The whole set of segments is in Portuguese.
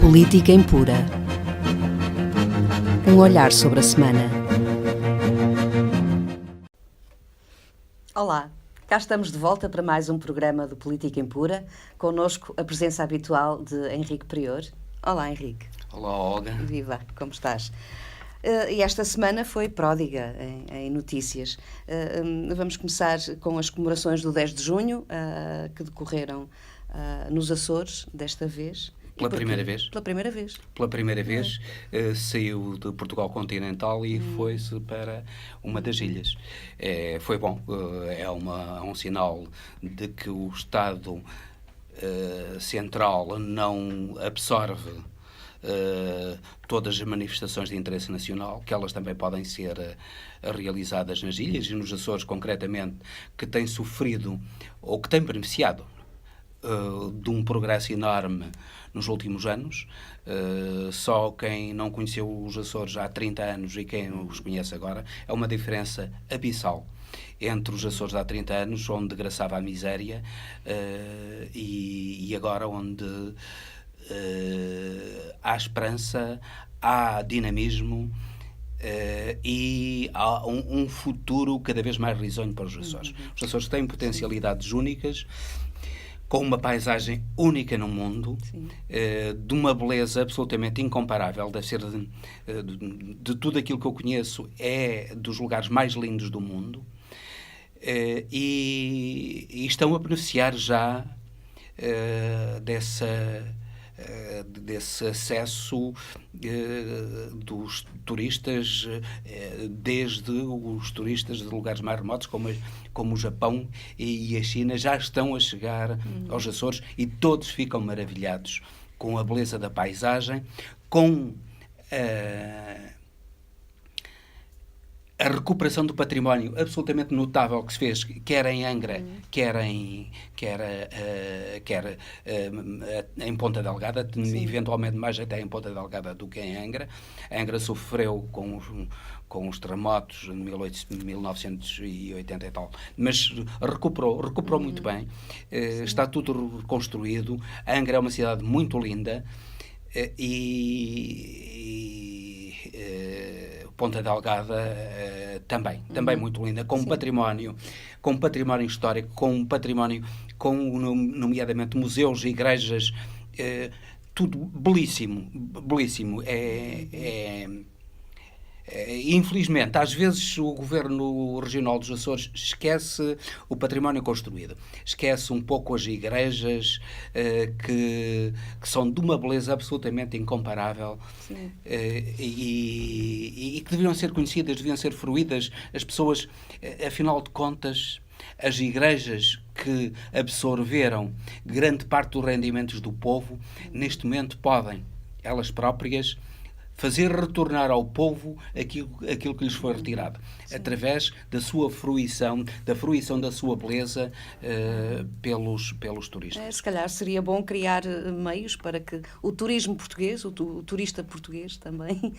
Política Impura. Um olhar sobre a semana. Olá, cá estamos de volta para mais um programa do Política Impura. Connosco a presença habitual de Henrique Prior. Olá, Henrique. Olá, Olga. Viva, como estás? E esta semana foi pródiga em notícias. Vamos começar com as comemorações do 10 de junho, que decorreram nos Açores, desta vez. Pela primeira vez? Pela primeira vez. Pela primeira vez, saiu de Portugal continental e foi-se para uma das ilhas. Foi bom, é um sinal de que o Estado central não absorve todas as manifestações de interesse nacional, que elas também podem ser realizadas nas ilhas e nos Açores, concretamente, que têm sofrido ou que têm beneficiado de um progresso enorme nos últimos anos. Só quem não conheceu os Açores há 30 anos e quem os conhece agora, é uma diferença abissal entre os Açores há 30 anos, onde degraçava a miséria, e agora onde há esperança, há dinamismo, e há um futuro cada vez mais risonho para os Açores. Os Açores têm potencialidades únicas, com uma paisagem única no mundo, de uma beleza absolutamente incomparável. Deve ser de tudo aquilo que eu conheço, é dos lugares mais lindos do mundo, e estão a beneficiar já desse acesso dos turistas, desde os turistas de lugares mais remotos, como o Japão e a China, já estão a chegar aos Açores e todos ficam maravilhados com a beleza da paisagem, com a recuperação do património absolutamente notável que se fez, quer em Angra, quer em Ponta Delgada, eventualmente mais até em Ponta Delgada do que em Angra. Angra sofreu com os terremotos de 1980 e tal, mas recuperou muito bem. Está tudo reconstruído. Angra é uma cidade muito linda, Ponta Delgada também muito linda, com um património histórico, nomeadamente museus e igrejas, tudo belíssimo. Infelizmente, às vezes o Governo Regional dos Açores esquece o património construído, esquece um pouco as igrejas, que são de uma beleza absolutamente incomparável, e que deviam ser conhecidas, deviam ser fruídas. As pessoas, afinal de contas, as igrejas que absorveram grande parte dos rendimentos do povo, neste momento podem, elas próprias, fazer retornar ao povo aquilo que lhes foi retirado, através da sua fruição, da sua beleza, pelos turistas. Se calhar seria bom criar meios para que o turismo português, o turista português também,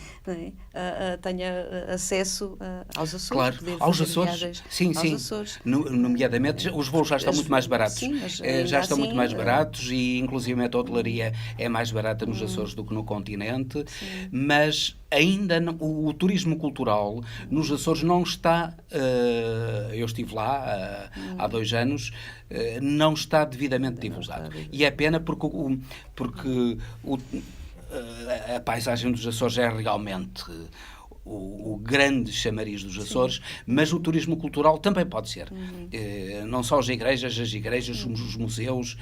tenha acesso aos Açores. Claro, aos Açores. Sim. Açores. Nomeadamente, os voos já estão muito mais baratos. Já estão muito mais baratos, e inclusive a hotelaria é mais barata nos Açores do que no continente. Mas ainda o turismo cultural nos Açores não está, eu estive lá há 2 anos, não está devidamente divulgado. E é pena porque a paisagem dos Açores é realmente o grande chamariz dos Açores, mas o turismo cultural também pode ser. Não só as igrejas, os museus,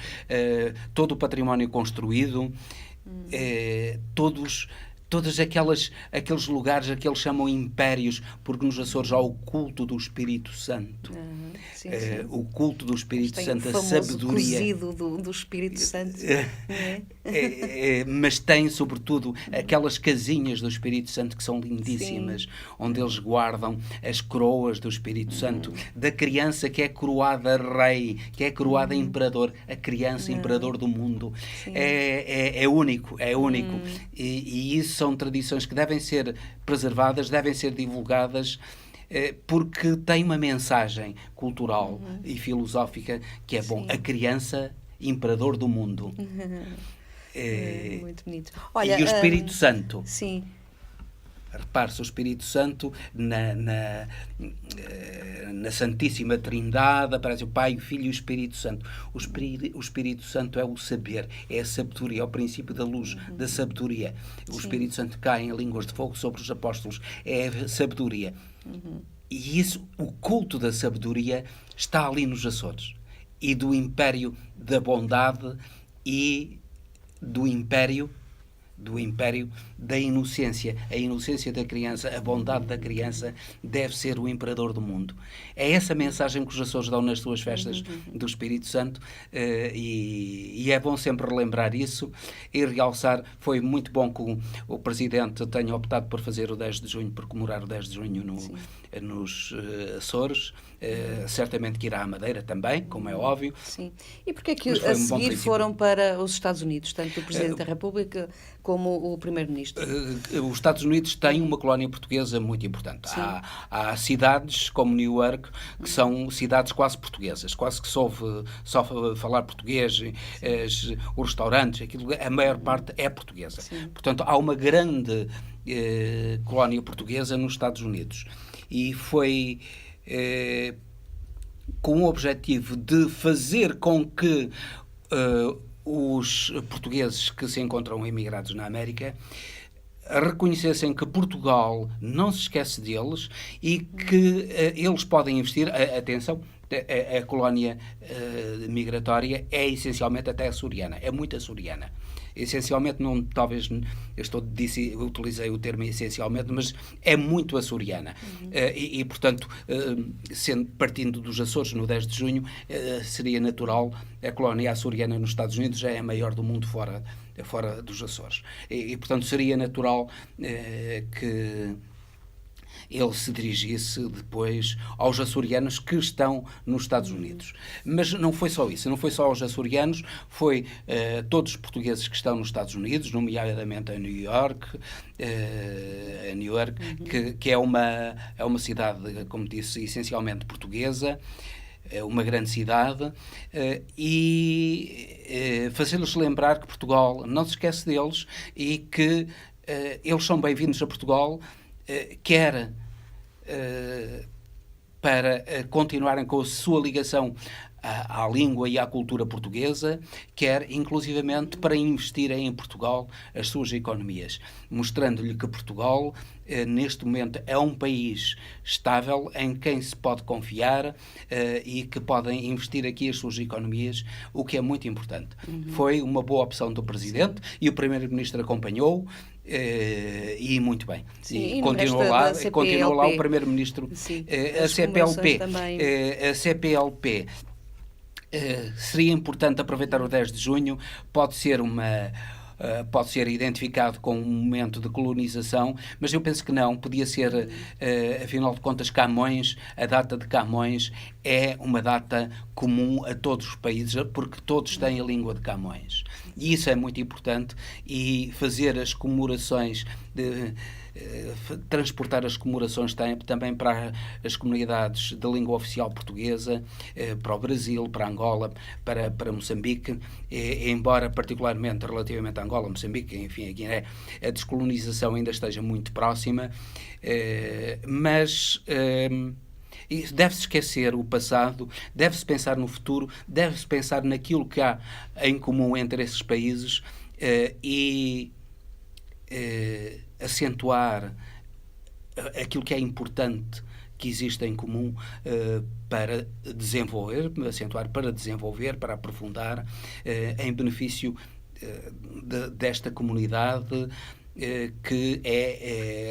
todo o património construído, todos aqueles lugares a que eles chamam impérios, porque nos Açores há o culto do Espírito Santo. O culto do Espírito Santo, a sabedoria. Cozido do Espírito Santo. Mas tem, sobretudo, aquelas casinhas do Espírito Santo que são lindíssimas, onde eles guardam as coroas do Espírito Santo, da criança que é coroada rei, que é coroada imperador, a criança imperador do mundo. É único. E isso são tradições que devem ser preservadas, devem ser divulgadas, porque tem uma mensagem cultural e filosófica que é bom. A criança imperador do mundo. Muito bonito. Olha, e o Espírito Santo. Sim. Repare-se, o Espírito Santo na Santíssima Trindade aparece o Pai, o Filho e o Espírito Santo. O Espírito Santo é o saber, é a sabedoria, é o princípio da luz, da sabedoria. O Espírito Santo cai em línguas de fogo sobre os apóstolos, é a sabedoria. E isso, o culto da sabedoria está ali nos Açores. E do império da bondade e do império da inocência. A inocência da criança, a bondade da criança deve ser o imperador do mundo. É essa mensagem que os Açores dão nas suas festas do Espírito Santo, e é bom sempre relembrar isso e realçar. Foi muito bom que o Presidente tenha optado por fazer o 10 de junho, por comemorar o 10 de junho nos Açores. Certamente que irá à Madeira também, como é óbvio. Sim. E porquê é que a seguir foram para os Estados Unidos, tanto o Presidente da República como o Primeiro-Ministro? Os Estados Unidos têm uma colónia portuguesa muito importante. Há cidades como New York que são cidades quase portuguesas, quase que só falar português, os restaurantes, a maior parte é portuguesa. Portanto, há uma grande colónia portuguesa nos Estados Unidos. E foi com o objetivo de fazer com que os portugueses que se encontram emigrados na América reconhecessem que Portugal não se esquece deles e que eles podem investir. Atenção, a colónia migratória é essencialmente até açoriana, é muito açoriana. Essencialmente, não, talvez eu utilizei o termo essencialmente, mas é muito açoriana. E portanto, partindo dos Açores no 10 de junho, seria natural. A colónia açoriana nos Estados Unidos já é a maior do mundo fora dos Açores. E portanto, seria natural que ele se dirigisse depois aos açorianos que estão nos Estados Unidos. Mas não foi só isso, não foi só aos açorianos, foi todos os portugueses que estão nos Estados Unidos, nomeadamente a New York, que é uma cidade, como disse, essencialmente portuguesa, uma grande cidade, e fazer-lhes lembrar que Portugal não se esquece deles e que eles são bem-vindos a Portugal, quer para continuarem com a sua ligação à língua e à cultura portuguesa, quer inclusivamente para investirem em Portugal as suas economias, mostrando-lhe que Portugal neste momento é um país estável em quem se pode confiar e que podem investir aqui as suas economias, o que é muito importante. Foi uma boa opção do Presidente e o Primeiro-Ministro acompanhou. E muito bem. Sim, e continua lá o Primeiro-Ministro. A CPLP seria importante aproveitar o 10 de junho, pode ser identificado como um momento de colonização, mas eu penso que não, podia ser, afinal de contas, Camões, a data de Camões é uma data comum a todos os países, porque todos têm a língua de Camões. E isso é muito importante, e fazer as comemorações, transportar as comemorações também para as comunidades da língua oficial portuguesa, para o Brasil, para Angola, para Moçambique, embora particularmente relativamente a Angola, Moçambique, enfim, a Guiné, a descolonização ainda esteja muito próxima, mas deve-se esquecer o passado, deve-se pensar no futuro, deve-se pensar naquilo que há em comum entre esses países e acentuar aquilo que é importante que existe em comum para desenvolver, para aprofundar em benefício desta comunidade que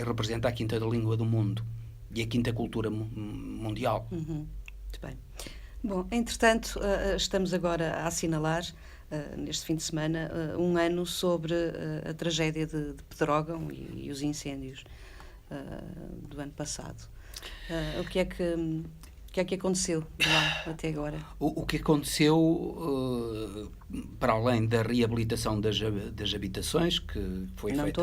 representa a quinta língua do mundo e a quinta cultura mundial. Muito bem. Bom, entretanto, estamos agora a assinalar, neste fim de semana, um ano sobre a tragédia de Pedrógão e os incêndios do ano passado. O que é que aconteceu de lá até agora? O que aconteceu, para além da reabilitação das habitações, que foi feita...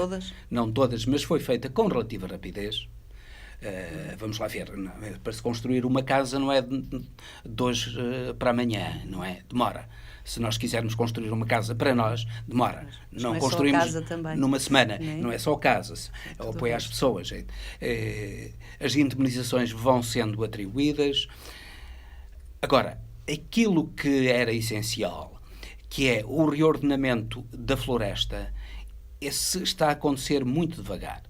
Não todas, mas foi feita com relativa rapidez. Vamos lá ver, para se construir uma casa não é de hoje para amanhã, não é? Demora. Se nós quisermos construir uma casa para nós, demora. Mas não é construímos só casa também. numa semana. Não é? Não é só casa. É o apoio às pessoas. As indemnizações vão sendo atribuídas. Agora, aquilo que era essencial, que é o reordenamento da floresta, esse está a acontecer muito devagar.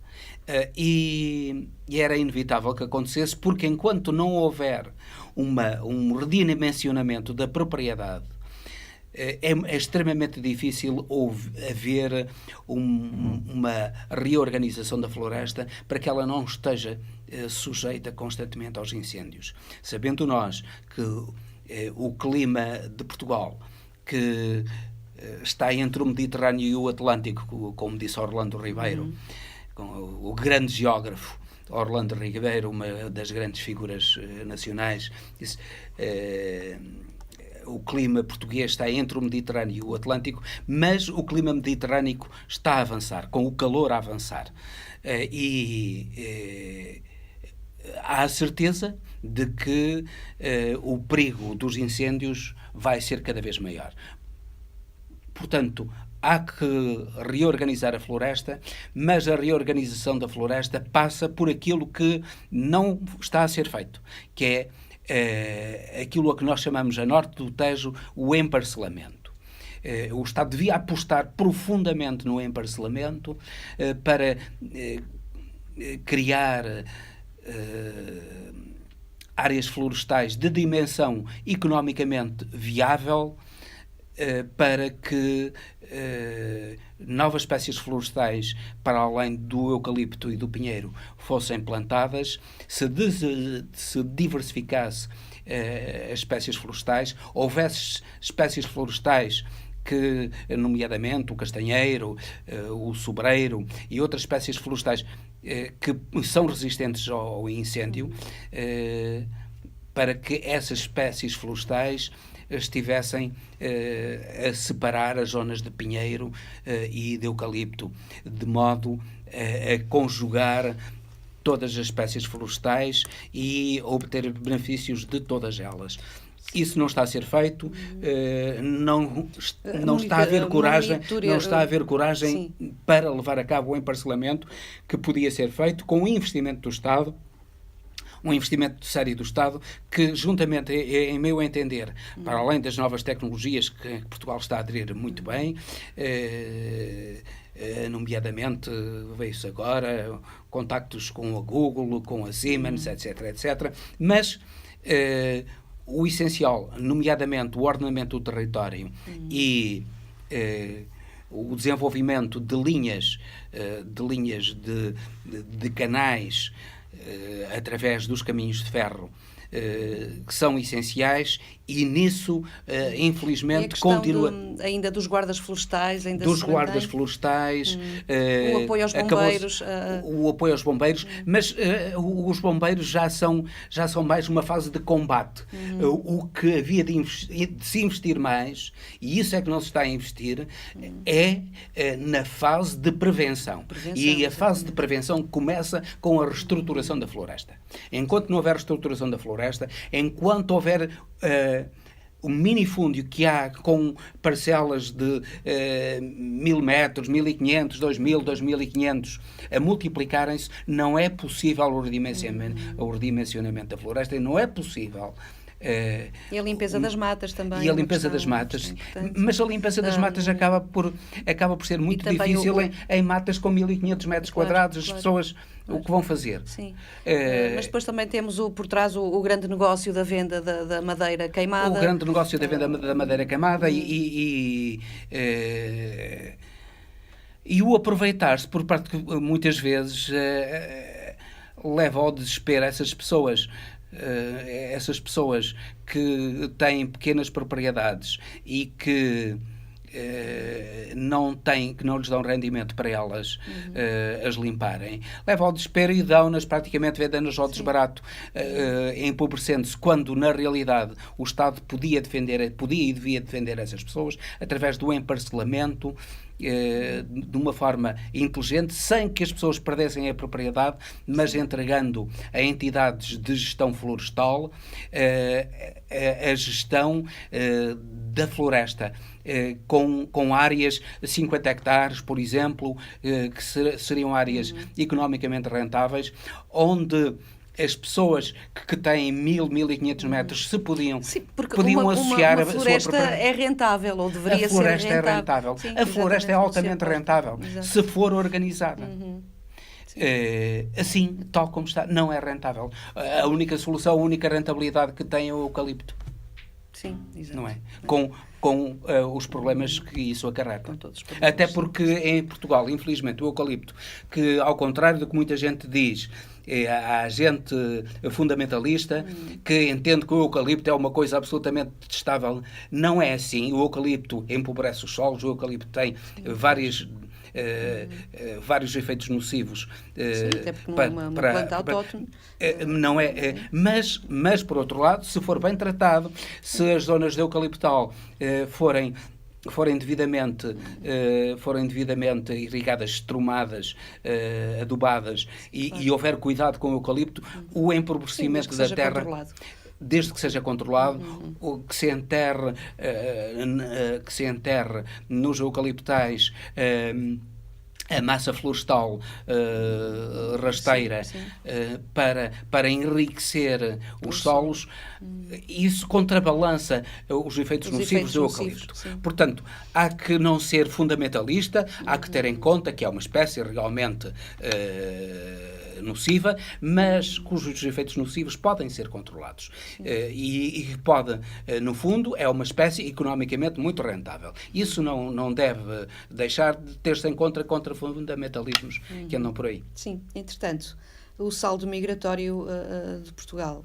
E era inevitável que acontecesse, porque enquanto não houver um redimensionamento da propriedade, é extremamente difícil haver uma reorganização da floresta para que ela não esteja sujeita constantemente aos incêndios. Sabendo nós que o clima de Portugal, que está entre o Mediterrâneo e o Atlântico, como disse Orlando Ribeiro, o grande geógrafo Orlando Ribeiro, uma das grandes figuras nacionais, disse: o clima português está entre o Mediterrâneo e o Atlântico, mas o clima mediterrâneo está a avançar, com o calor a avançar. Há a certeza de que o perigo dos incêndios vai ser cada vez maior. Portanto, há que reorganizar a floresta, mas a reorganização da floresta passa por aquilo que não está a ser feito, que é aquilo a que nós chamamos a norte do Tejo o emparcelamento. O Estado devia apostar profundamente no emparcelamento para criar áreas florestais de dimensão economicamente viável, para que novas espécies florestais, para além do eucalipto e do pinheiro, fossem plantadas, se diversificasse as espécies florestais, houvesse espécies florestais que, nomeadamente o castanheiro, o sobreiro e outras espécies florestais que são resistentes ao incêndio, para que essas espécies florestais estivessem a separar as zonas de pinheiro e de eucalipto, de modo a conjugar todas as espécies florestais e obter benefícios de todas elas. Isso não está a ser feito, não está a haver coragem para levar a cabo o emparcelamento que podia ser feito com o investimento do Estado, um investimento sério do Estado que, juntamente, em meu entender, para além das novas tecnologias que Portugal está a aderir muito bem, nomeadamente, veio-se agora, contactos com a Google, com a Siemens, etc., etc., mas o essencial, nomeadamente o ordenamento do território e o desenvolvimento de linhas de canais através dos caminhos de ferro, que são essenciais, e nisso, infelizmente, continua... ainda dos guardas florestais, dos guardas florestais, o apoio aos bombeiros, o apoio aos bombeiros, mas os bombeiros já são mais uma fase de combate. O que havia de se investir mais, e isso é que não se está a investir, é na fase de prevenção. E a fase de prevenção começa com a reestruturação da floresta. Enquanto não houver reestruturação da floresta, enquanto houver o minifúndio que há com parcelas de 1000 metros, 1500, 2000, 2500 a multiplicarem-se, não é possível o redimensionamento da floresta, e não é possível. E a limpeza das matas também. E a limpeza das matas. Mas a limpeza das matas acaba por ser muito difícil em matas com 1500 metros quadrados. As pessoas o que vão fazer. Sim. Mas depois também temos por trás o grande negócio da venda da madeira queimada. O grande negócio da venda da madeira queimada e o aproveitar-se por parte que muitas vezes leva ao desespero essas pessoas que têm pequenas propriedades e que que não lhes dão rendimento para elas as limparem, leva ao desespero e dão-nas praticamente vendendo-nas ao desbarato, empobrecendo-se, quando na realidade o Estado podia e devia defender essas pessoas através do emparcelamento, de uma forma inteligente, sem que as pessoas perdessem a propriedade, mas entregando a entidades de gestão florestal a gestão da floresta, com áreas de 50 hectares, por exemplo, que seriam áreas economicamente rentáveis, onde as pessoas que têm 1.500 metros se podiam associar a floresta é rentável, ou deveria ser rentável. A floresta é rentável. Sim, a floresta é altamente rentável, se for organizada. Assim, tal como está, não é rentável. A única solução, a única rentabilidade que tem é o eucalipto. Sim, exato. Não é? Com os problemas que isso acarreta. Até porque em Portugal, infelizmente, o eucalipto, que ao contrário do que muita gente diz, há gente fundamentalista que entende que o eucalipto é uma coisa absolutamente detestável. Não é assim. O eucalipto empobrece os solos, o eucalipto tem vários efeitos nocivos. Sim, até porque não é uma planta autóctone. Não é, mas, por outro lado, se for bem tratado, se as zonas de eucaliptal forem devidamente irrigadas, estrumadas, adubadas e houver cuidado com o eucalipto, o empobrecimento da terra, controlado. Desde que seja controlado, que se enterre nos eucaliptais a massa florestal rasteira, para enriquecer os solos, isso contrabalança os efeitos nocivos do eucalipto. Portanto, há que não ser fundamentalista, há que ter em conta que é uma espécie realmente nociva, mas cujos efeitos nocivos podem ser controlados. E pode, no fundo, é uma espécie economicamente muito rentável. Isso não deve deixar de ter-se em conta contra fundamentalismos que andam por aí. Sim, entretanto, o saldo migratório de Portugal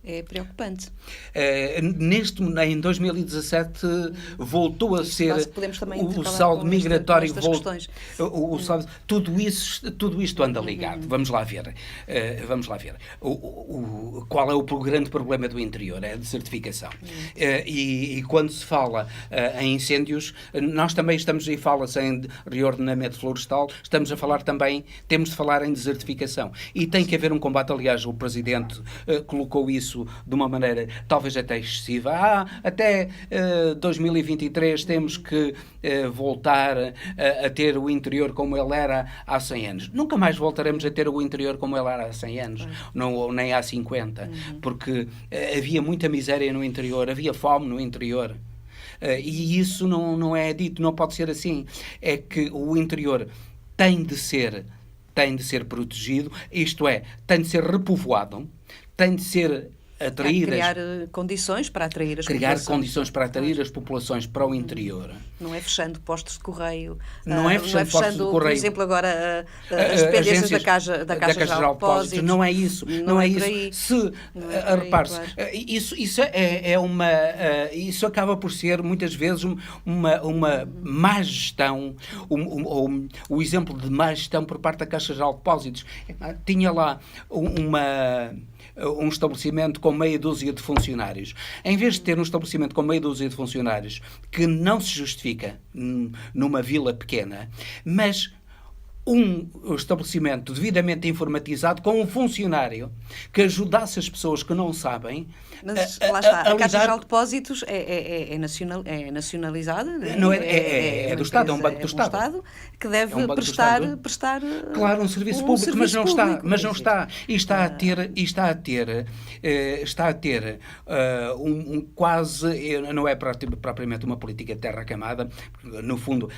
é preocupante. Em 2017 voltou a ser o saldo migratório. Tudo isto anda ligado. Vamos lá ver. Qual é o grande problema do interior? É a desertificação. E quando se fala em incêndios, nós também e fala-se em reordenamento florestal, temos de falar em desertificação. E tem que haver um combate. Aliás, o Presidente colocou isso de uma maneira talvez até excessiva. Até 2023 temos que voltar a ter o interior como ele era há 100 anos. Nunca mais voltaremos a ter o interior como ele era há 100 anos, nem há 50, porque havia muita miséria no interior, havia fome no interior. E isso não é dito, não pode ser assim. É que o interior tem de ser protegido, isto é, tem de ser repovoado, tem de ser criar condições para atrair as populações para o interior. Não é fechando postos de correio. Não é fechando postos de correio. Por exemplo, agora as dependências da Caixa Geral de Depósitos. Não é isso. Não é isso. Repare-se, isso acaba por ser, muitas vezes, uma má gestão, o exemplo de má gestão por parte da Caixa Geral de Depósitos. Tinha lá um estabelecimento com meia dúzia de funcionários. Em vez de ter um estabelecimento com meia dúzia de funcionários, que não se justifica numa vila pequena, mas um estabelecimento devidamente informatizado com um funcionário que ajudasse as pessoas que não sabem. Mas lá está, a Caixa Geral de Depósitos é nacionalizada? Não é do Estado, é um banco do Estado. Que deve prestar claro, um serviço público, mas não está. E está a ter quase, não é propriamente uma política de terra camada, no fundo,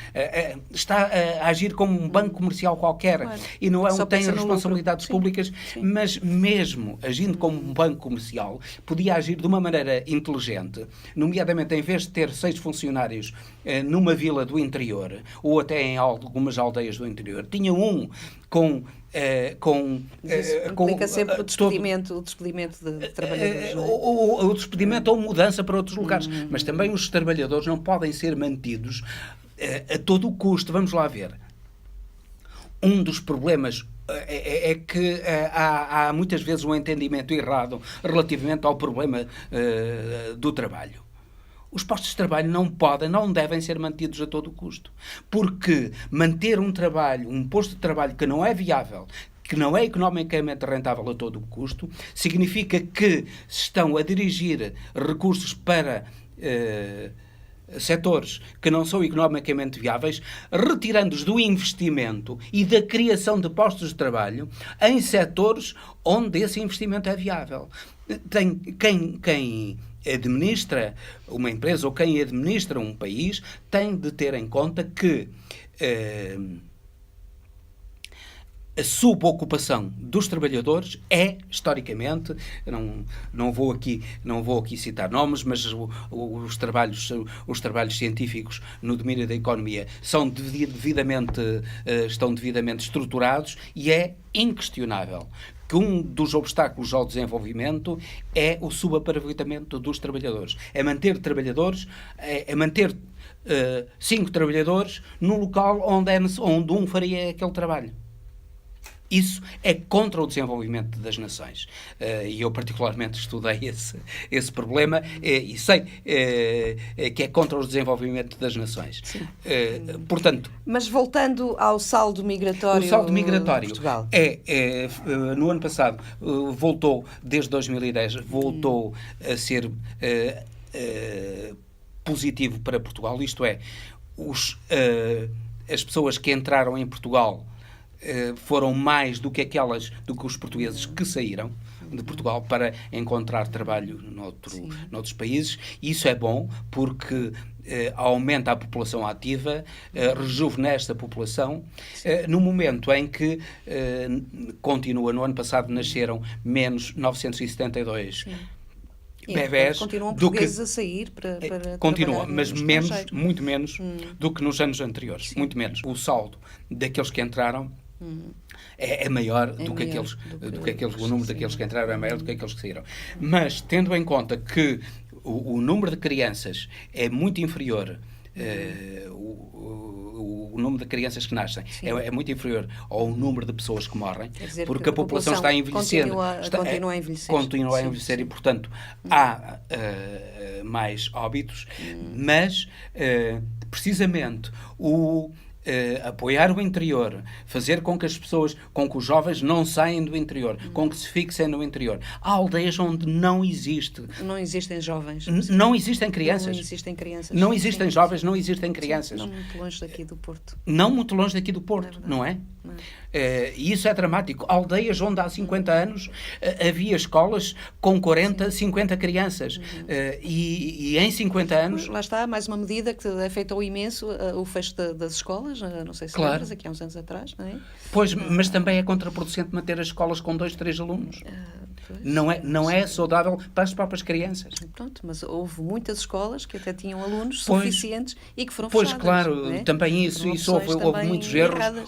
está a agir como um banco comercial qualquer, claro. E não tem responsabilidades públicas, mas mesmo agindo como um banco comercial, podia agir de uma maneira inteligente, nomeadamente em vez de ter 6 funcionários numa vila do interior, ou até em algo algumas aldeias do interior. Tinha um com implica sempre o despedimento de trabalhadores. O despedimento ou mudança para outros lugares. Mas também os trabalhadores não podem ser mantidos a todo o custo. Vamos lá ver. Um dos problemas é que há muitas vezes um entendimento errado relativamente ao problema do trabalho. Os postos de trabalho não devem ser mantidos a todo custo. Porque manter um posto de trabalho que não é viável, que não é economicamente rentável a todo custo, significa que se estão a dirigir recursos para setores que não são economicamente viáveis, retirando-os do investimento e da criação de postos de trabalho em setores onde esse investimento é viável. Quem administra uma empresa ou quem administra um país tem de ter em conta que a subocupação dos trabalhadores é, historicamente, não vou aqui citar nomes, mas os trabalhos científicos no domínio da economia estão devidamente estruturados e é inquestionável que um dos obstáculos ao desenvolvimento é o subaproveitamento dos trabalhadores. É manter trabalhadores, é manter 5 trabalhadores no local onde um faria aquele trabalho. Isso é contra o desenvolvimento das nações. E eu particularmente estudei esse problema e sei que é contra o desenvolvimento das nações. Portanto... Mas voltando ao saldo migratório... O saldo migratório de Portugal. No ano passado, voltou, desde 2010, voltou a ser positivo para Portugal. Isto é, as pessoas que entraram em Portugal foram mais do que os portugueses que saíram de Portugal para encontrar trabalho noutros países. E isso é bom porque aumenta a população ativa, rejuvenesce a população, no momento em que no ano passado nasceram menos 972 bebés. Continuam portugueses a sair para continua, mas muito menos do que nos anos anteriores. Sim. Muito menos. O saldo daqueles que entraram é maior do que aqueles, o número daqueles que entraram é maior do que aqueles que saíram. Mas, tendo em conta que o número de crianças é muito inferior, o número de crianças que nascem é muito inferior ao número de pessoas que morrem, porque a população está envelhecendo. Continua a envelhecer e, portanto, há mais óbitos, mas, precisamente, apoiar o interior, fazer com que os jovens não saiam do interior, com que se fixem no interior. Há aldeias onde não existem jovens. Não existem crianças. Não existem crianças. Não existem jovens, não existem crianças. Não muito longe daqui do Porto. Não muito longe daqui do Porto, não é? E isso é dramático. Aldeias onde há 50 anos havia escolas com 40, 50 crianças. E em 50 anos... Lá está, mais uma medida que afetou imenso o fecho das escolas, não sei se lembras, aqui há uns anos atrás, não é? Pois, mas também é contraproducente manter as escolas com 2, 3 alunos. Não é saudável para as próprias crianças. Pronto, mas houve muitas escolas que até tinham alunos suficientes e que foram fechadas. Pois, claro, não é? também isso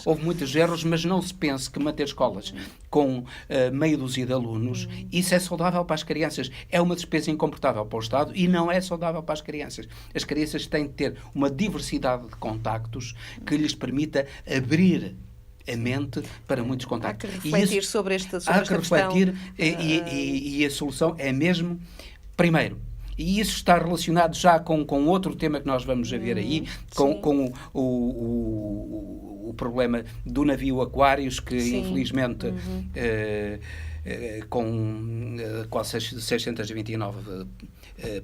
houve muitos erros, mas não se pense que manter escolas com meia dúzia de alunos, isso é saudável para as crianças. É uma despesa incomportável para o Estado e não é saudável para as crianças. As crianças têm de ter uma diversidade de contactos que lhes permita abrir a mente para muitos contactos. Há que refletir sobre esta questão. Há que refletir e a solução é mesmo, primeiro, e isso está relacionado já com outro tema que nós vamos ver aí, com o problema do navio Aquários, que infelizmente com quase 629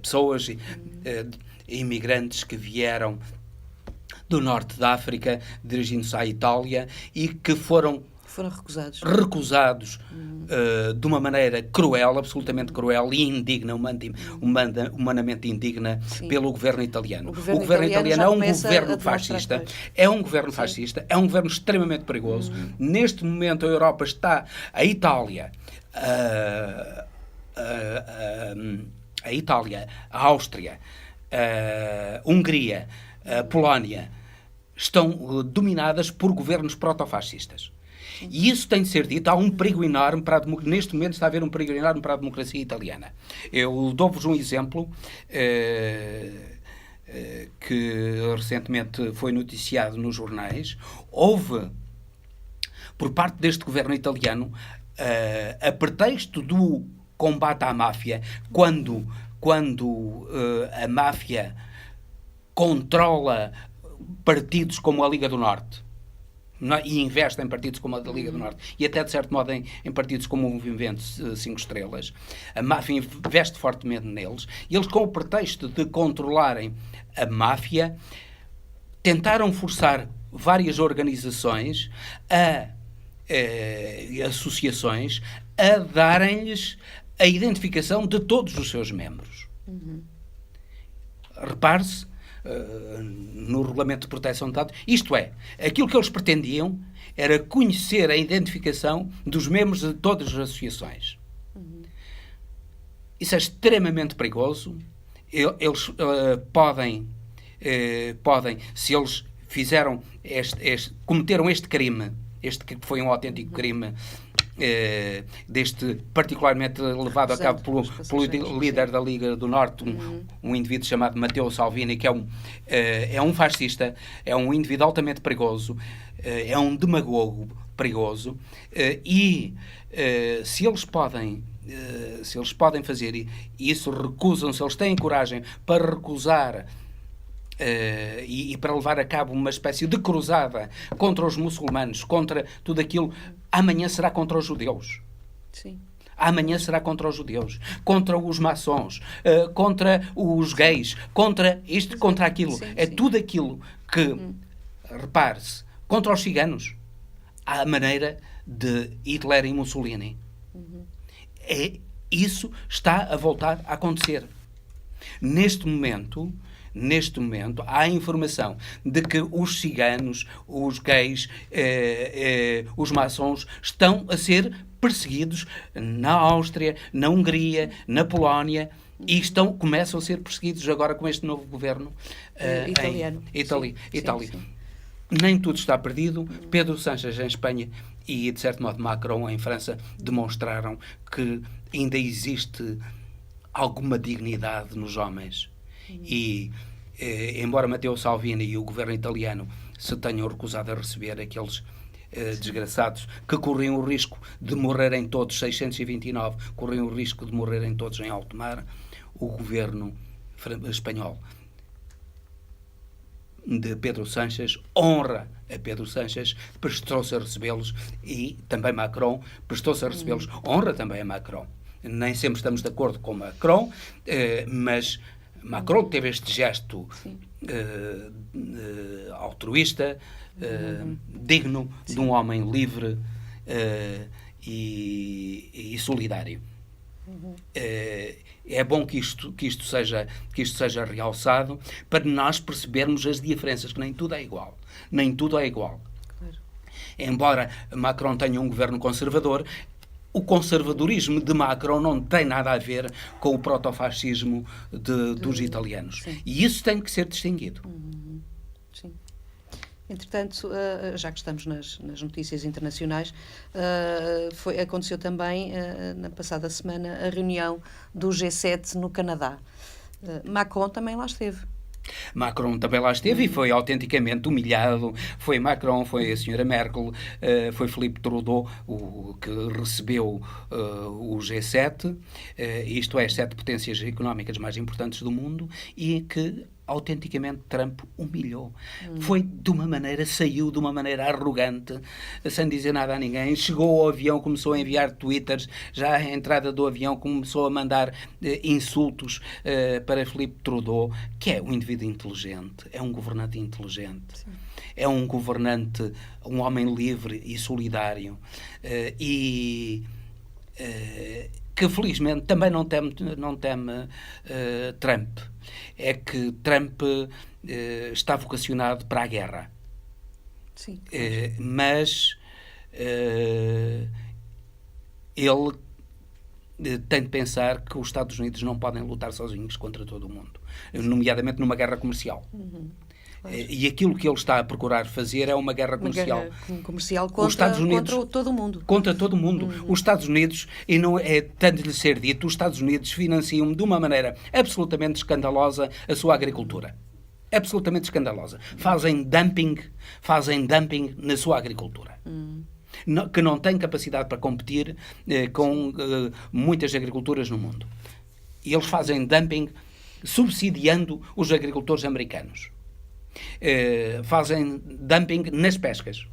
pessoas, imigrantes que vieram do norte da África, dirigindo-se à Itália, e que foram recusados de uma maneira cruel, absolutamente cruel e indigna, humanamente indigna, pelo governo italiano. O governo italiano é um governo fascista, é um governo extremamente perigoso. Neste momento a Europa está, a Itália, a Áustria, a Hungria, a Polónia, estão dominadas por governos protofascistas. E isso tem de ser dito. Há um perigo enorme neste momento está a haver um perigo enorme para a democracia italiana. Eu dou-vos um exemplo que recentemente foi noticiado nos jornais. Houve, por parte deste governo italiano, a pretexto do combate à máfia, quando a máfia controla partidos como a Liga do Norte, e investe em partidos como a da Liga do Norte, e até, de certo modo, em partidos como o Movimento 5 Estrelas, a máfia investe fortemente neles, e eles, com o pretexto de controlarem a máfia, tentaram forçar várias organizações, associações, a darem-lhes a identificação de todos os seus membros. Repare-se, no Regulamento de Proteção de Dados, isto é, aquilo que eles pretendiam era conhecer a identificação dos membros de todas as associações. Isso é extremamente perigoso. Eles podem, se eles fizeram cometeram este crime, este que foi um autêntico crime, particularmente levado a cabo pelo líder da Liga do Norte, um indivíduo chamado Matteo Salvini, que é um fascista, é um indivíduo altamente perigoso, é um demagogo perigoso, e se eles podem fazer isso, recusam-se, eles têm coragem para recusar e para levar a cabo uma espécie de cruzada contra os muçulmanos, contra tudo aquilo. Amanhã será contra os judeus. Sim. Amanhã será contra os judeus, contra os maçons, contra os gays, contra isto, contra aquilo. Sim, é sim. tudo aquilo que, repare-se, contra os ciganos, à maneira de Hitler e Mussolini. Isso está a voltar a acontecer. Neste momento, há a informação de que os ciganos, os gays, os maçons estão a ser perseguidos na Áustria, na Hungria, na Polónia, e começam a ser perseguidos agora com este novo governo italiano. Em Itália. Sim. Nem tudo está perdido. Pedro Sánchez em Espanha e, de certo modo, Macron em França demonstraram que ainda existe alguma dignidade nos homens. E, embora Matteo Salvini e o governo italiano se tenham recusado a receber aqueles desgraçados que corriam o risco de morrerem todos, 629, corriam o risco de morrerem todos em alto mar, o governo espanhol de Pedro Sánchez honra a Pedro Sánchez, prestou-se a recebê-los, e também Macron prestou-se a recebê-los, honra também a Macron. Nem sempre estamos de acordo com Macron, mas Macron teve este gesto altruísta, digno de um homem livre e solidário. É bom que isto seja realçado, para nós percebermos as diferenças, que nem tudo é igual. Nem tudo é igual. Claro. Embora Macron tenha um governo conservador, o conservadorismo de Macron não tem nada a ver com o protofascismo dos italianos. Sim. E isso tem que ser distinguido. Sim. Entretanto, já que estamos nas notícias internacionais, aconteceu também, na passada semana, a reunião do G7 no Canadá. Macron também lá esteve. Macron também lá esteve e foi autenticamente humilhado. Foi Macron, foi a senhora Merkel, foi Philippe Trudeau que recebeu o G7, isto é, as 7 potências económicas mais importantes do mundo, e que autenticamente Trump humilhou. Saiu de uma maneira arrogante, sem dizer nada a ninguém, chegou ao avião, começou a enviar twitters, já à entrada do avião começou a mandar insultos para Philippe Trudeau, que é um indivíduo inteligente, é um governante inteligente. Sim. É um governante, um homem livre e solidário, que felizmente também não teme Trump. É que Trump está vocacionado para a guerra. Sim. Mas ele tem de pensar que os Estados Unidos não podem lutar sozinhos contra todo o mundo, nomeadamente numa guerra comercial. Claro. E aquilo que ele está a procurar fazer é uma guerra comercial. Uma guerra comercial contra, Os Estados Unidos, contra todo o mundo. Contra todo o mundo. Os Estados Unidos, e não é tanto lhe ser dito, os Estados Unidos financiam de uma maneira absolutamente escandalosa a sua agricultura. Absolutamente escandalosa. Fazem dumping na sua agricultura. Que não tem capacidade para competir com muitas agriculturas no mundo. E eles fazem dumping subsidiando os agricultores americanos. Fazem dumping nas pescas.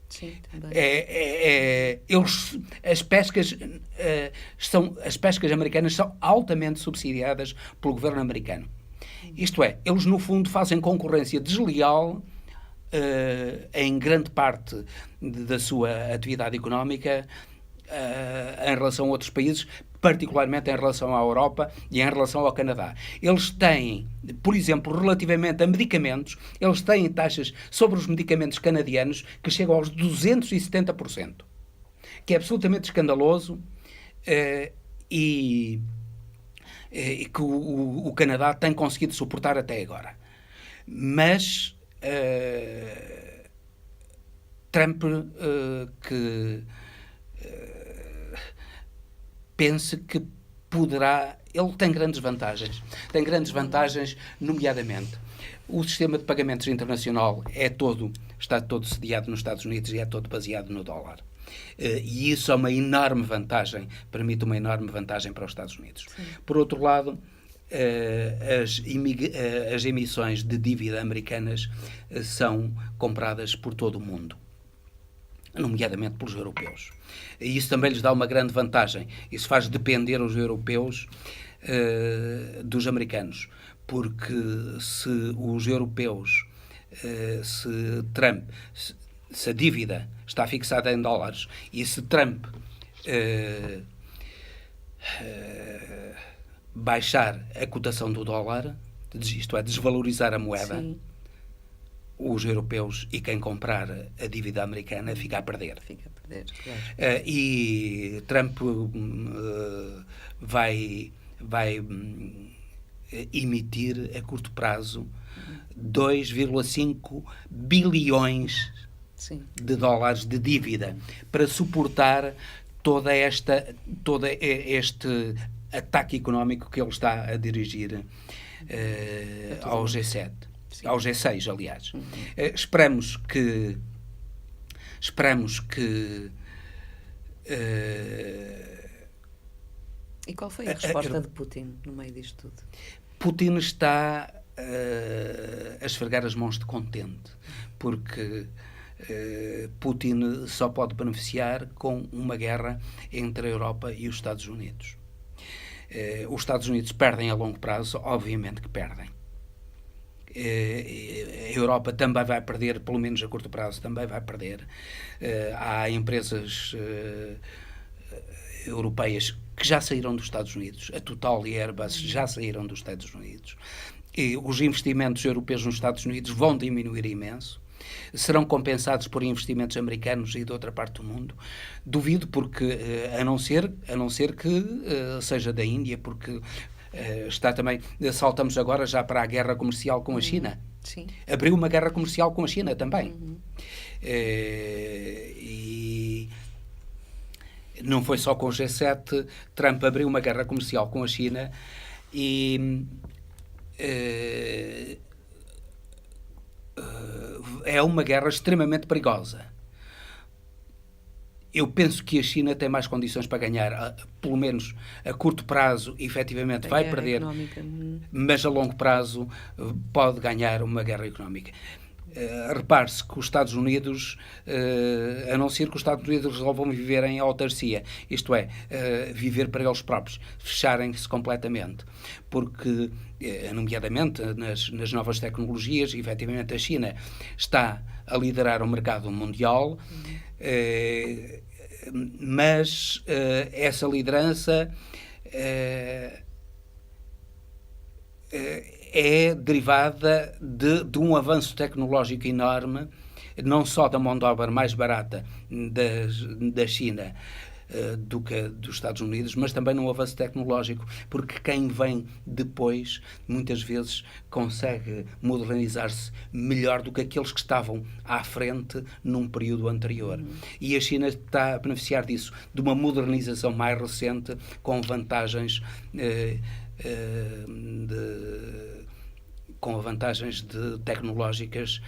Sim, também. As pescas americanas são altamente subsidiadas pelo governo americano. Isto é, eles no fundo fazem concorrência desleal em grande parte da sua atividade económica em relação a outros países, particularmente em relação à Europa e em relação ao Canadá. Eles têm, por exemplo, relativamente a medicamentos, eles têm taxas sobre os medicamentos canadianos que chegam aos 270%, que é absolutamente escandaloso e que o Canadá tem conseguido suportar até agora. Mas Trump pensa que poderá... Ele tem grandes vantagens. Tem grandes vantagens, nomeadamente, o sistema de pagamentos internacional está todo sediado nos Estados Unidos e é todo baseado no dólar. E isso é uma enorme vantagem, permite uma enorme vantagem para os Estados Unidos. Sim. Por outro lado, as emissões de dívida americanas são compradas por todo o mundo, nomeadamente pelos europeus. E isso também lhes dá uma grande vantagem. Isso faz depender os europeus dos americanos, porque se os europeus, se a dívida está fixada em dólares e se Trump baixar a cotação do dólar, isto é, desvalorizar a moeda, sim, os europeus e quem comprar a dívida americana fica a perder. Fica a perder, claro. E Trump vai emitir a curto prazo 2,5 bilhões sim, de dólares de dívida para suportar todo este ataque económico que ele está a dirigir ao G7. Sim. Ao G6, aliás. Esperamos que E qual foi a resposta de Putin no meio disto tudo? Putin está a esfregar as mãos de contente, porque Putin só pode beneficiar com uma guerra entre a Europa e os Estados Unidos. Os Estados Unidos perdem a longo prazo, obviamente que perdem. A Europa também vai perder, pelo menos a curto prazo também vai perder. Há empresas europeias que já saíram dos Estados Unidos, a Total e a Airbus já saíram dos Estados Unidos, e os investimentos europeus nos Estados Unidos vão diminuir imenso, serão compensados por investimentos americanos e de outra parte do mundo. Duvido, porque a não ser que seja da Índia, porque está também, saltamos agora já para a guerra comercial com a China. Sim. Abriu uma guerra comercial com a China também. E não foi só com o G7, Trump abriu uma guerra comercial com a China e é uma guerra extremamente perigosa. Eu penso que a China tem mais condições para ganhar, pelo menos a curto prazo, efetivamente vai perder, mas a longo prazo pode ganhar uma guerra económica. Repare-se que os Estados Unidos, a não ser que os Estados Unidos resolvam viver em autarcia, isto é, viver para eles próprios, fecharem-se completamente, porque, nomeadamente nas novas tecnologias, efetivamente a China está a liderar o mercado mundial, mas essa liderança é derivada de um avanço tecnológico enorme, não só da mão de obra mais barata da China, do que dos Estados Unidos, mas também no avanço tecnológico, porque quem vem depois, muitas vezes, consegue modernizar-se melhor do que aqueles que estavam à frente num período anterior. E a China está a beneficiar disso, de uma modernização mais recente, com vantagens tecnológicas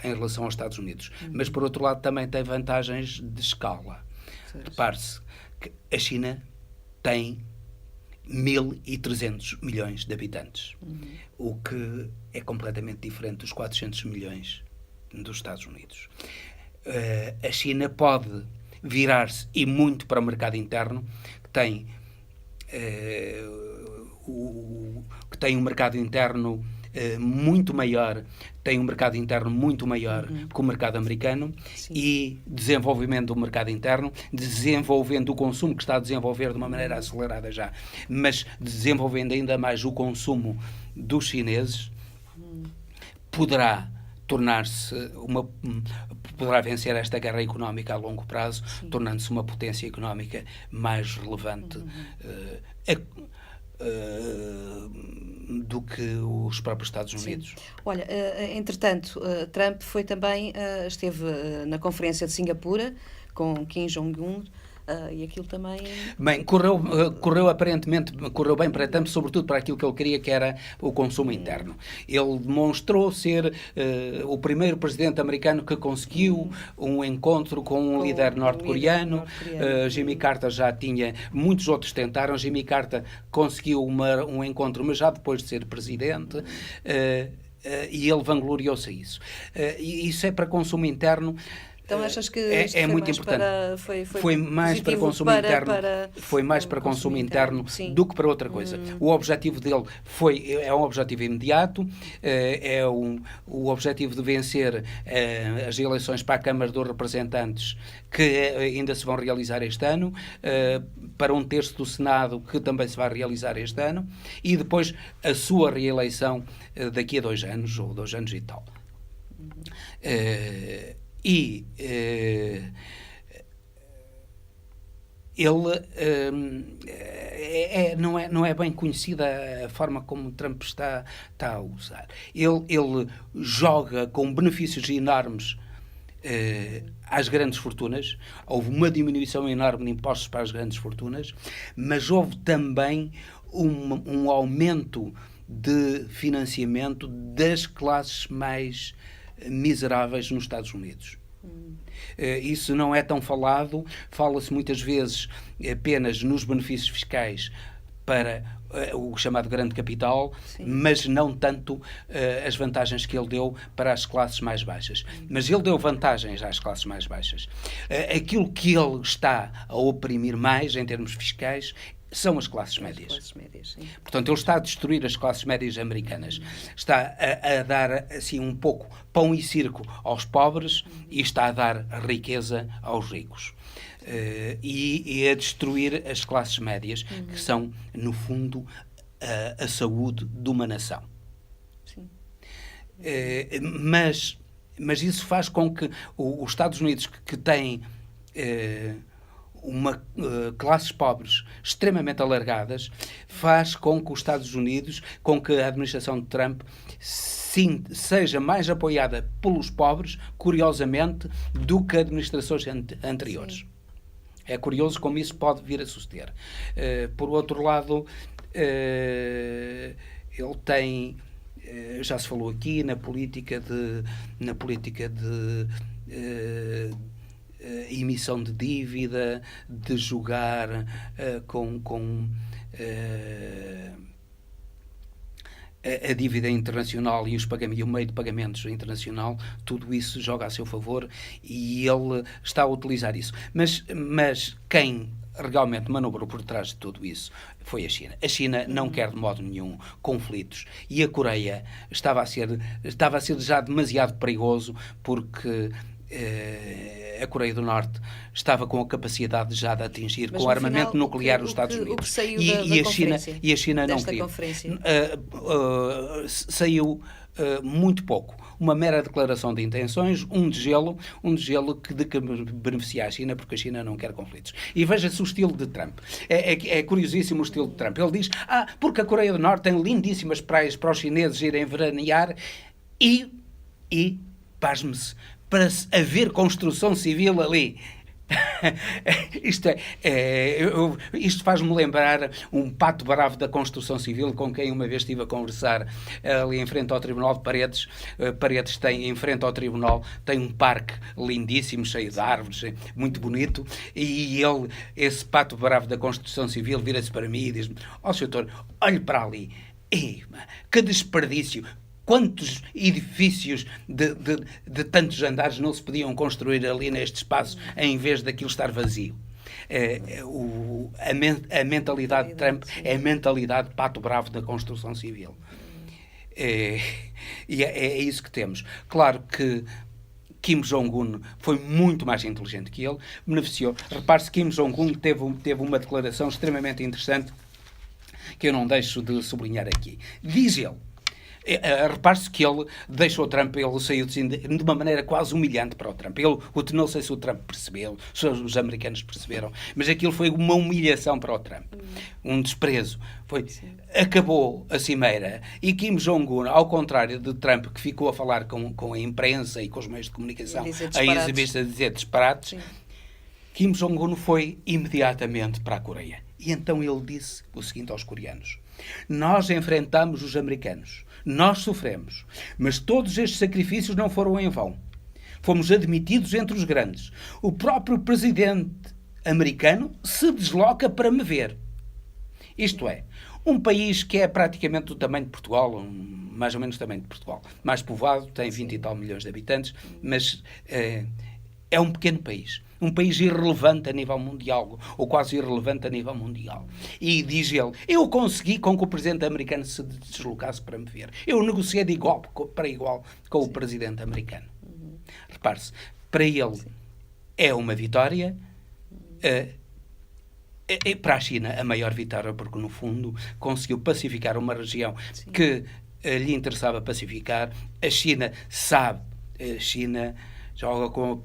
em relação aos Estados Unidos. Mas, por outro lado, também tem vantagens de escala. Repare-se que a China tem 1.300 milhões de habitantes, o que é completamente diferente dos 400 milhões dos Estados Unidos. A China pode virar-se, e muito, para o mercado interno, que tem um mercado interno muito maior, tem um mercado interno muito maior que o mercado americano. Sim. E desenvolvimento do mercado interno, desenvolvendo o consumo, que está a desenvolver de uma maneira acelerada já, mas desenvolvendo ainda mais o consumo dos chineses, poderá vencer esta guerra económica a longo prazo, tornando-se uma potência económica mais relevante do que os próprios Estados Unidos. Sim. Olha, entretanto, Trump esteve na conferência de Singapura com Kim Jong-un, e aquilo também... Bem, aparentemente bem para Trump, sobretudo para aquilo que ele queria, que era o consumo interno. Ele demonstrou ser o primeiro presidente americano que conseguiu um encontro com um líder norte-coreano. Jimmy Carter já tinha, muitos outros tentaram. Jimmy Carter conseguiu um encontro, mas já depois de ser presidente, e ele vangloriou-se a isso. E isso é para consumo interno. Então achas que é muito importante? Foi mais para consumo interno. Foi mais para consumo interno do que para outra coisa. O objetivo dele é um objetivo imediato, o objetivo de vencer as eleições para a Câmara dos Representantes, que ainda se vão realizar este ano, para 1/3 do Senado, que também se vai realizar este ano, e depois a sua reeleição daqui a 2 anos, ou 2 anos e tal. Ele não é bem conhecida a forma como Trump está a usar. Ele joga com benefícios enormes às grandes fortunas. Houve uma diminuição enorme de impostos para as grandes fortunas, mas houve também um aumento de financiamento das classes mais miseráveis nos Estados Unidos. Isso não é tão falado, fala-se muitas vezes apenas nos benefícios fiscais para o chamado grande capital, mas não tanto as vantagens que ele deu para as classes mais baixas. Mas ele deu vantagens às classes mais baixas. Aquilo que ele está a oprimir mais em termos fiscais são as classes médias. Portanto, ele está a destruir as classes médias americanas. Está a dar, assim, um pouco pão e circo aos pobres e está a dar riqueza aos ricos. E a destruir as classes médias, que são, no fundo, a saúde de uma nação. Sim. Mas isso faz com que os Estados Unidos, que têm classes pobres extremamente alargadas, faz com que os Estados Unidos, com que a administração de Trump seja mais apoiada pelos pobres, curiosamente, do que administrações anteriores. Sim. É curioso como isso pode vir a suceder. Por outro lado, ele tem, já se falou aqui, na política de emissão de dívida, de jogar com a dívida internacional e o meio de pagamentos internacional, tudo isso joga a seu favor e ele está a utilizar isso. Mas quem realmente manobrou por trás de tudo isso foi a China. A China não quer de modo nenhum conflitos e a Coreia estava a ser já demasiado perigoso, porque a Coreia do Norte estava com a capacidade já de atingir com o armamento nuclear os Estados Unidos. E a China não queria. Saiu muito pouco. uma mera declaração de intenções, um degelo de que beneficia a China, porque a China não quer conflitos. E veja-se o estilo de Trump. É curiosíssimo o estilo de Trump. Ele diz, porque a Coreia do Norte tem lindíssimas praias para os chineses irem veranear e pasme-se, para haver construção civil ali. Isto faz-me lembrar um pato bravo da construção civil com quem uma vez estive a conversar ali em frente ao Tribunal de Paredes. Paredes tem, em frente ao Tribunal, tem um parque lindíssimo, cheio de árvores, muito bonito, e esse pato bravo da construção civil, vira-se para mim e diz-me: doutor, olhe para ali, que desperdício! Quantos edifícios de tantos andares não se podiam construir ali neste espaço em vez daquilo estar vazio? A mentalidade de Trump é a mentalidade de pato bravo da construção civil. E é isso que temos. Claro que Kim Jong-un foi muito mais inteligente que ele, beneficiou. Repare-se que Kim Jong-un teve uma declaração extremamente interessante que eu não deixo de sublinhar aqui. Diz ele, repare-se que ele deixou o Trump, ele saiu de uma maneira quase humilhante para o Trump. Não sei se o Trump percebeu, se os americanos perceberam, mas aquilo foi uma humilhação para o Trump. Um desprezo. Acabou a cimeira e Kim Jong-un, ao contrário de Trump, que ficou a falar com a imprensa e com os meios de comunicação, a exibir-se a dizer disparates, Kim Jong-un foi imediatamente para a Coreia. E então ele disse o seguinte aos coreanos: nós enfrentamos os americanos, nós sofremos, mas todos estes sacrifícios não foram em vão. Fomos admitidos entre os grandes. O próprio presidente americano se desloca para me ver. Isto é, um país que é praticamente do tamanho de Portugal, mais ou menos do tamanho de Portugal, mais povoado, tem 20 e tal milhões de habitantes, mas é um pequeno país. Um país irrelevante a nível mundial, ou quase irrelevante a nível mundial. E diz ele, eu consegui com que o presidente americano se deslocasse para me ver. Eu negociei de igual para igual com o presidente americano. Repare-se, para ele é uma vitória, para a China a maior vitória, porque no fundo conseguiu pacificar uma região que lhe interessava pacificar. A China sabe, a China joga com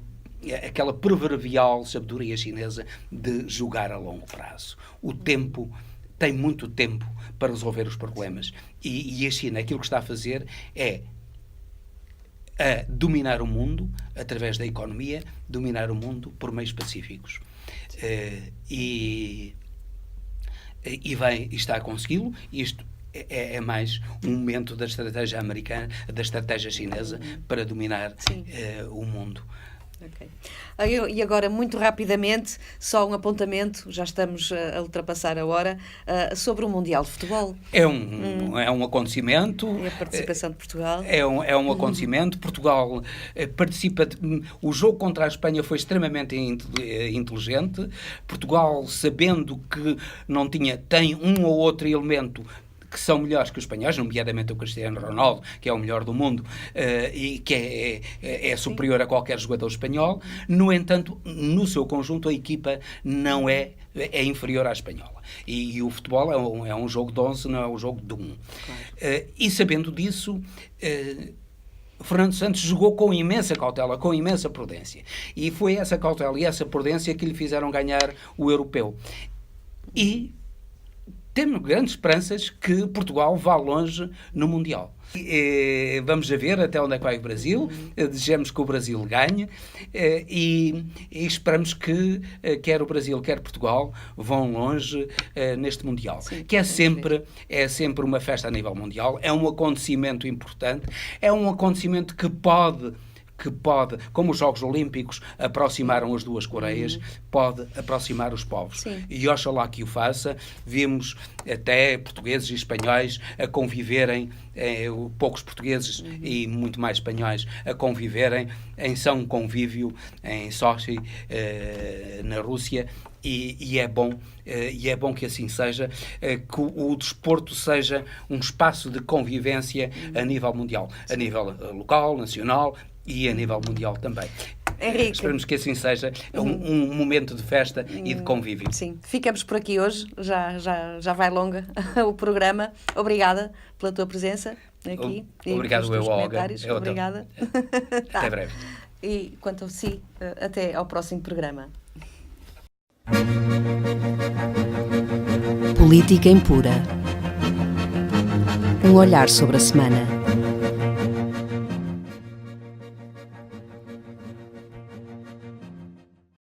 aquela proverbial sabedoria chinesa de jogar a longo prazo. O tempo, tem muito tempo para resolver os problemas. E a China, aquilo que está a fazer é dominar o mundo através da economia, dominar o mundo por meios pacíficos. E está a consegui-lo. Isto é mais um momento da estratégia americana, da estratégia chinesa para dominar o mundo. Okay. E agora, muito rapidamente, só um apontamento, já estamos a ultrapassar a hora, sobre o Mundial de Futebol. É um acontecimento. É a participação de Portugal. É um acontecimento. Portugal participa. O jogo contra a Espanha foi extremamente inteligente. Portugal, sabendo que tem um ou outro elemento que são melhores que os espanhóis, nomeadamente o Cristiano Ronaldo, que é o melhor do mundo, e que é superior a qualquer jogador espanhol. No entanto, no seu conjunto, a equipa não é inferior à espanhola. E o futebol é um jogo de 11, não é um jogo de 1. Claro. E sabendo disso, Fernando Santos jogou com imensa cautela, com imensa prudência. E foi essa cautela e essa prudência que lhe fizeram ganhar o europeu. E temos grandes esperanças que Portugal vá longe no Mundial. Vamos a ver até onde é que vai o Brasil. Desejamos que o Brasil ganhe e esperamos que quer o Brasil, quer Portugal vão longe neste Mundial. Sim, que é sempre uma festa a nível mundial. É um acontecimento importante. É um acontecimento que pode, como os Jogos Olímpicos aproximaram as duas Coreias, pode aproximar os povos. Sim. E oxalá que o faça. Vimos até portugueses e espanhóis a conviverem, poucos portugueses e muito mais espanhóis a conviverem em são convívio em Sochi, na Rússia. E é bom que assim seja, que o desporto seja um espaço de convivência a nível mundial, a nível local, nacional e a nível mundial também. Henrique. Esperamos que assim seja um momento de festa e de convívio. Sim, ficamos por aqui hoje, já vai longa o programa. Obrigada pela tua presença. aqui. Obrigado, eu, Olga. Obrigada. Até breve. E quanto a si, até ao próximo programa. Política Impura. Um olhar sobre a semana.